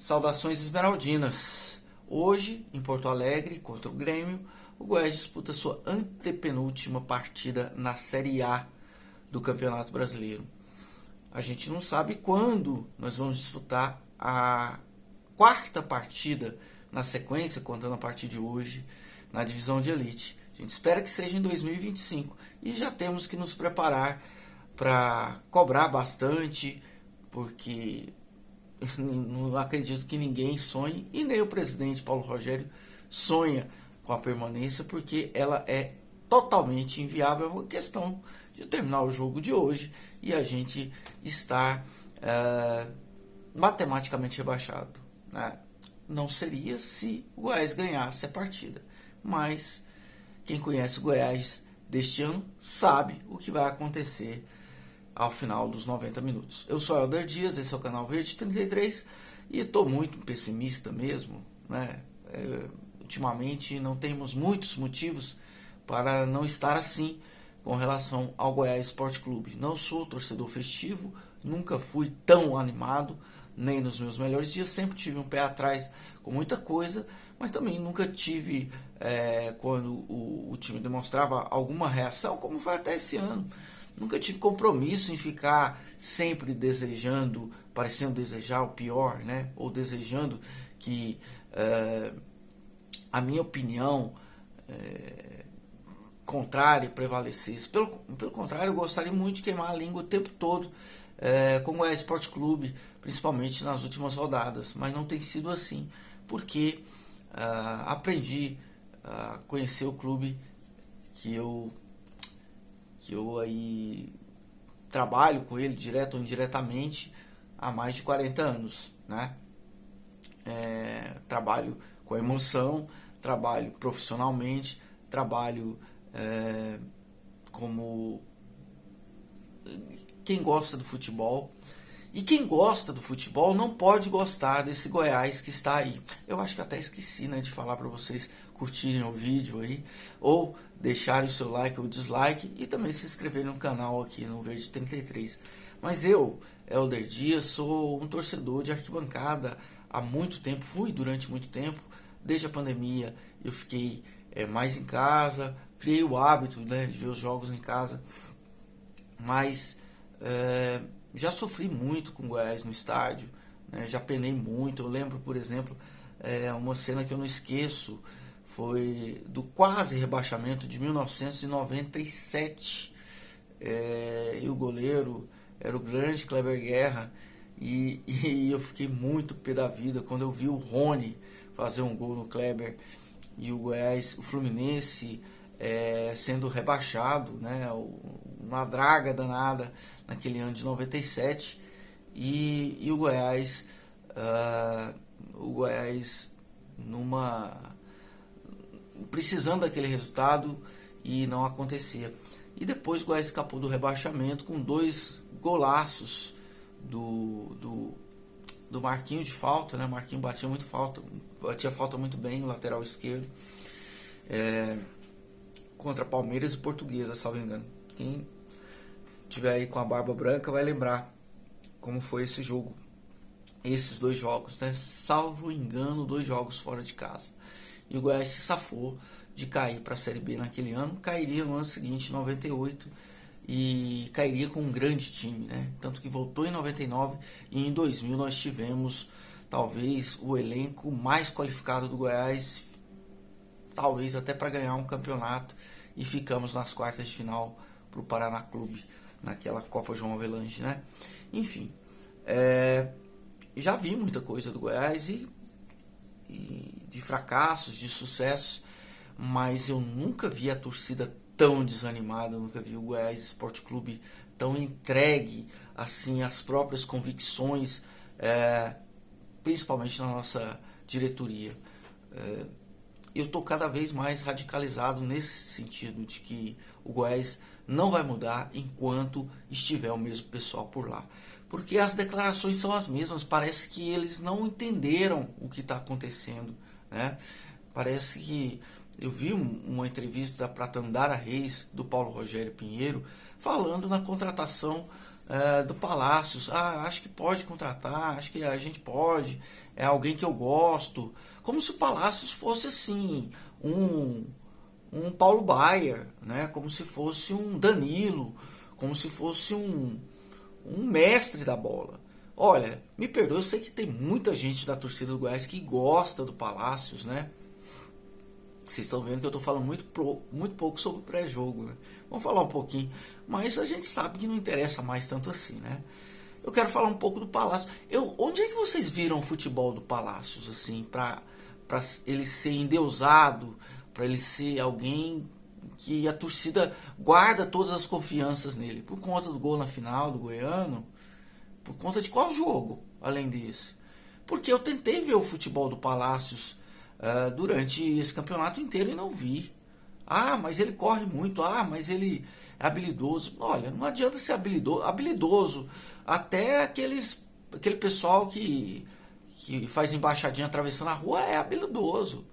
Saudações esmeraldinas. Hoje, em Porto Alegre, contra o Grêmio, o Goiás disputa sua antepenúltima partida na Série A do Campeonato Brasileiro. A gente não sabe quando nós vamos disputar a quarta partida na sequência, contando a partir de hoje, na divisão de elite. A gente espera que seja em 2025 e já temos que nos preparar para cobrar bastante, porque não acredito que ninguém sonhe, e nem o presidente Paulo Rogério sonha com a permanência, porque ela é totalmente inviável. É uma questão de terminar o jogo de hoje e a gente estar matematicamente rebaixado, né? Não seria se o Goiás ganhasse a partida, mas quem conhece o Goiás deste ano sabe o que vai acontecer ao final dos 90 minutos. Eu sou Helder Dias, esse é o canal Verde 33 e estou muito pessimista mesmo, né? Ultimamente não temos muitos motivos para não estar assim com relação ao Goiás Esporte Clube. Não sou torcedor festivo, nunca fui tão animado, nem nos meus melhores dias, sempre tive um pé atrás com muita coisa, mas também nunca tive, quando o time demonstrava alguma reação, como foi até esse ano. Nunca tive compromisso em ficar sempre desejando, parecendo desejar o pior, né? Ou desejando que a minha opinião contrária prevalecesse. Pelo contrário, eu gostaria muito de queimar a língua o tempo todo com o Goiás Esporte Clube, principalmente nas últimas rodadas. Mas não tem sido assim, porque aprendi a conhecer o clube que eu aí trabalho com ele direto ou indiretamente há mais de 40 anos, né? Trabalho com emoção, trabalho profissionalmente, trabalho como quem gosta do futebol. E quem gosta do futebol não pode gostar desse Goiás que está aí. Eu acho que até esqueci, né, de falar para vocês curtirem o vídeo aí, ou deixarem o seu like ou dislike, e também se inscreverem no canal aqui no Verde 33. Mas eu, Helder Dias, sou um torcedor de arquibancada há muito tempo, fui durante muito tempo. Desde a pandemia eu fiquei mais em casa, criei o hábito, né, de ver os jogos em casa, mas já sofri muito com o Goiás no estádio, né? Já penei muito. Eu lembro, por exemplo, uma cena que eu não esqueço, foi do quase rebaixamento de 1997. E o goleiro era o grande Kleber Guerra, e eu fiquei muito pé da vida quando eu vi o Rony fazer um gol no Kleber e o Goiás, o Fluminense, sendo rebaixado, né? Uma draga danada naquele ano de 97, e o Goiás precisando daquele resultado, e não acontecia. E depois o Goiás escapou do rebaixamento com dois golaços do Marquinhos de falta, né? Marquinhos batia falta muito bem, o lateral esquerdo, contra Palmeiras e Portuguesa, salvo engano. Quem tiver aí com a barba branca vai lembrar como foi esse jogo, esses dois jogos, né? Salvo engano, 2 jogos fora de casa. E o Goiás se safou de cair para a Série B naquele ano, cairia no ano seguinte, 98, e cairia com um grande time, né? Tanto que voltou em 99, e em 2000 nós tivemos talvez o elenco mais qualificado do Goiás, talvez até para ganhar um campeonato, e ficamos nas quartas de final para o Paraná Clube, naquela Copa João Avelange, né? Enfim, já vi muita coisa do Goiás, e de fracassos, de sucessos, mas eu nunca vi a torcida tão desanimada, eu nunca vi o Goiás Esporte Clube tão entregue assim às próprias convicções, principalmente na nossa diretoria. Eu estou cada vez mais radicalizado nesse sentido, de que o Goiás não vai mudar enquanto estiver o mesmo pessoal por lá. Porque as declarações são as mesmas, parece que eles não entenderam o que está acontecendo, né? Parece que eu vi uma entrevista para Tandara Reis, do Paulo Rogério Pinheiro, falando na contratação do Palácios. Ah, acho que pode contratar, acho que a gente pode, é alguém que eu gosto. Como se o Palácios fosse assim, um Paulo Baier, né? Como se fosse um Danilo, como se fosse um mestre da bola. Olha, me perdoe, eu sei que tem muita gente da torcida do Goiás que gosta do Palácios, né? Vocês estão vendo que eu estou falando muito pouco sobre o pré-jogo, né? Vamos falar um pouquinho, mas a gente sabe que não interessa mais tanto assim, né? Eu quero falar um pouco do Palácio. Onde é que vocês viram o futebol do Palácios, assim, para ele ser endeusado, para ele ser alguém que a torcida guarda todas as confianças nele? Por conta do gol na final do Goiano? Por conta de qual jogo, além desse? Porque eu tentei ver o futebol do Palácios durante esse campeonato inteiro e não vi. Ah, mas ele corre muito. Ah, mas ele é habilidoso. Olha, não adianta ser habilidoso. Habilidoso. Até aquele pessoal que faz embaixadinha atravessando a rua é habilidoso.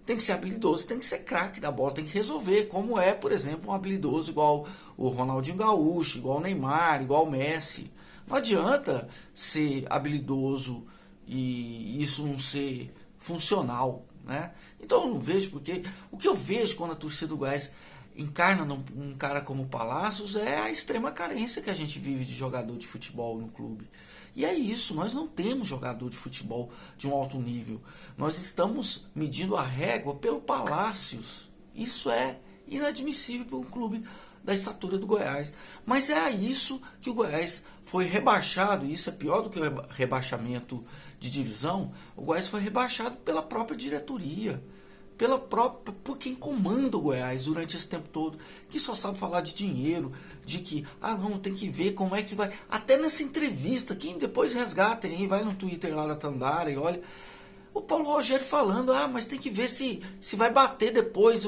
Tem que ser habilidoso, tem que ser craque da bola, tem que resolver. Como é, por exemplo, um habilidoso igual o Ronaldinho Gaúcho, igual o Neymar, igual o Messi. Não adianta ser habilidoso e isso não ser funcional, né? Então eu não vejo porque o que eu vejo quando a torcida do Goiás encarna um cara como o Palácios é a extrema carência que a gente vive de jogador de futebol no clube. E é isso, nós não temos jogador de futebol de um alto nível. Nós estamos medindo a régua pelo Palácios. Isso é inadmissível para um clube da estatura do Goiás. Mas é a isso que o Goiás foi rebaixado, e isso é pior do que o rebaixamento de divisão. O Goiás foi rebaixado pela própria diretoria, por quem comanda o Goiás durante esse tempo todo, que só sabe falar de dinheiro, de que, não, tem que ver como é que vai. Até nessa entrevista, quem depois resgatem aí, vai no Twitter lá da Tandara e olha, o Paulo Rogério falando, mas tem que ver se vai bater depois,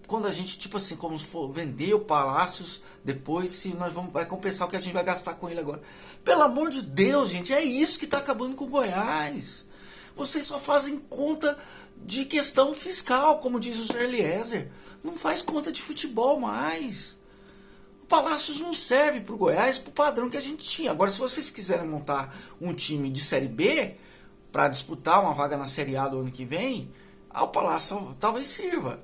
quando a gente, tipo assim, como se for vender o Palácios, depois se vai compensar o que a gente vai gastar com ele agora. Pelo amor de Deus, gente, é isso que está acabando com o Goiás. Vocês só fazem conta de questão fiscal, como diz o Zé Eliezer. Não faz conta de futebol mais. O Palácios não serve para o Goiás, para o padrão que a gente tinha. Agora, se vocês quiserem montar um time de Série B para disputar uma vaga na Série A do ano que vem, o Palácio talvez sirva.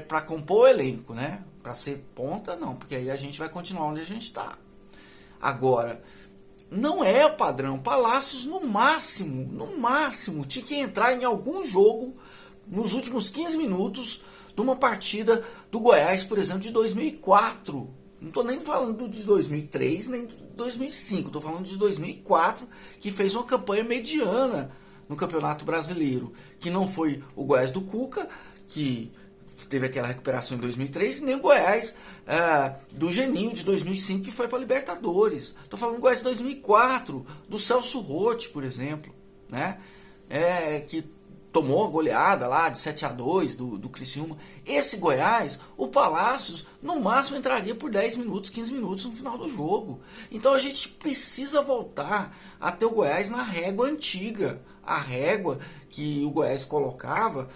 Para compor o elenco, né? Para ser ponta, não, porque aí a gente vai continuar onde a gente está. Agora, não é o padrão. Palácios, no máximo, tinha que entrar em algum jogo nos últimos 15 minutos de uma partida do Goiás, por exemplo, de 2004. Não estou nem falando de 2003, nem de 2005. Estou falando de 2004, que fez uma campanha mediana no Campeonato Brasileiro. Que não foi o Goiás do Cuca, que teve aquela recuperação em 2003, nem o Goiás do Geninho de 2005, que foi para a Libertadores. Estou falando do Goiás de 2004, do Celso Roth, por exemplo, né? Que tomou a goleada lá de 7-2 do Criciúma. Esse Goiás, o Palácios, no máximo entraria por 10 minutos, 15 minutos no final do jogo. Então a gente precisa voltar a ter o Goiás na régua antiga. A régua que o Goiás colocava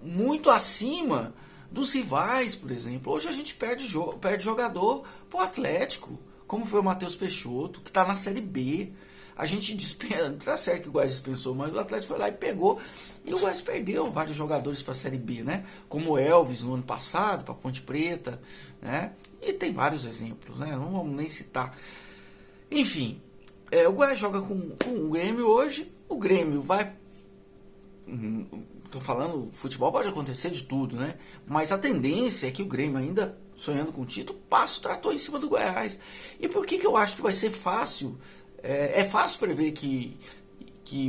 muito acima dos rivais, por exemplo. Hoje a gente perde jogador pro Atlético, como foi o Matheus Peixoto, que está na Série B. A gente dispensa, tá certo que o Goiás dispensou, mas o Atlético foi lá e pegou. E o Goiás perdeu vários jogadores para a Série B, né? Como o Elvis no ano passado, para Ponte Preta, né? E tem vários exemplos, né? Não vamos nem citar. Enfim, o Goiás joga com o Grêmio hoje. O Grêmio vai... Tô falando, futebol pode acontecer de tudo, né? Mas a tendência é que o Grêmio, ainda sonhando com o título, passe o trator em cima do Goiás. E por que eu acho que vai ser fácil? É fácil prever que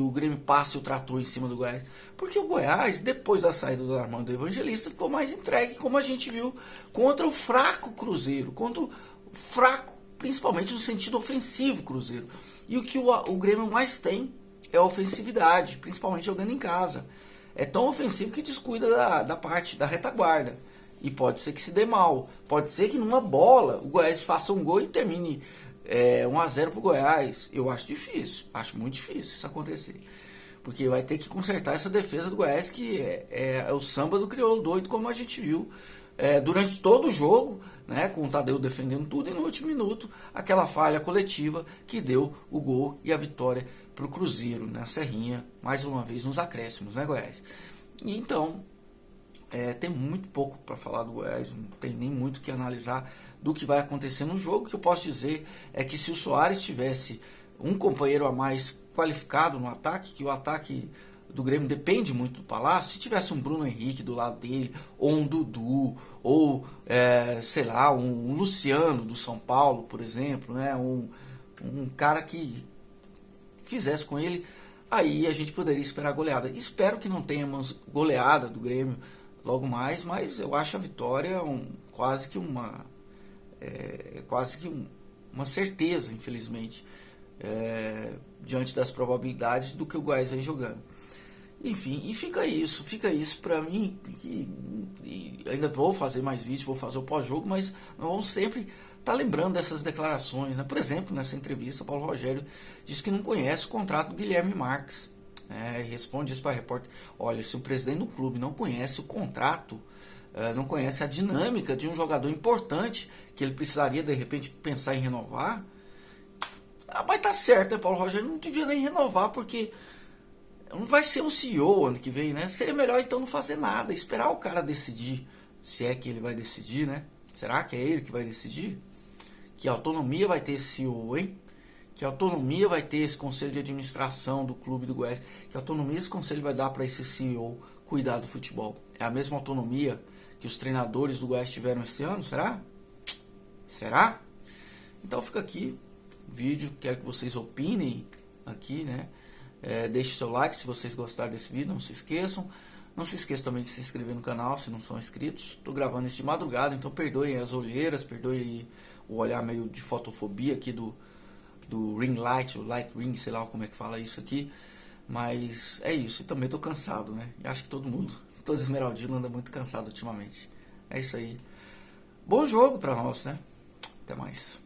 o Grêmio passe o trator em cima do Goiás. Porque o Goiás, depois da saída do Armando Evangelista, ficou mais entregue, como a gente viu, contra o fraco Cruzeiro. Contra o fraco, principalmente no sentido ofensivo, Cruzeiro. E o que o Grêmio mais tem é a ofensividade, principalmente jogando em casa. É tão ofensivo que descuida da parte da retaguarda. E pode ser que se dê mal. Pode ser que numa bola o Goiás faça um gol e termine 1-0 pro Goiás. Eu acho difícil. Acho muito difícil isso acontecer. Porque vai ter que consertar essa defesa do Goiás, que é o samba do crioulo doido, como a gente viu durante todo o jogo. né, com o Tadeu defendendo tudo, e no último minuto, aquela falha coletiva que deu o gol e a vitória para o Cruzeiro, né, a Serrinha, mais uma vez nos acréscimos, né, Goiás? E então, tem muito pouco para falar do Goiás, não tem nem muito o que analisar do que vai acontecer no jogo. O que eu posso dizer é que se o Soares tivesse um companheiro a mais qualificado no ataque, que o ataque do Grêmio depende muito do Palácio, se tivesse um Bruno Henrique do lado dele, ou um Dudu, ou sei lá, um Luciano do São Paulo, por exemplo, né, um cara que fizesse com ele, aí a gente poderia esperar goleada. Espero que não tenhamos goleada do Grêmio logo mais, mas eu acho a vitória quase que uma certeza, infelizmente, diante das probabilidades do que o Goiás vem jogando. Enfim, e fica isso para mim, e ainda vou fazer mais vídeos, vou fazer o pós-jogo, mas nós vamos sempre estar lembrando dessas declarações, né? Por exemplo, nessa entrevista, Paulo Rogério disse que não conhece o contrato do Guilherme Marques, responde isso para a repórter: olha, se o presidente do clube não conhece o contrato, não conhece a dinâmica de um jogador importante, que ele precisaria de repente pensar em renovar, mas tá certo, né? Paulo Rogério não devia nem renovar, porque não vai ser um CEO ano que vem, né? Seria melhor então não fazer nada, esperar o cara decidir, se é que ele vai decidir, né? Será que é ele que vai decidir? Que autonomia vai ter esse CEO, hein? Que autonomia vai ter esse conselho de administração do clube do Goiás? Que autonomia esse conselho vai dar para esse CEO cuidar do futebol? É a mesma autonomia que os treinadores do Goiás tiveram esse ano? Será? Será? Então fica aqui o vídeo, quero que vocês opinem aqui, né? Deixe seu like se vocês gostaram desse vídeo, não se esqueçam. Não se esqueçam também de se inscrever no canal se não são inscritos. Estou gravando isso de madrugada, então perdoem as olheiras, perdoem o olhar meio de fotofobia aqui do ring light, o light ring, sei lá como é que fala isso aqui. Mas é isso, e também estou cansado, né? E acho que todo esmeraldino anda muito cansado ultimamente. É isso aí. Bom jogo para nós, né? Até mais.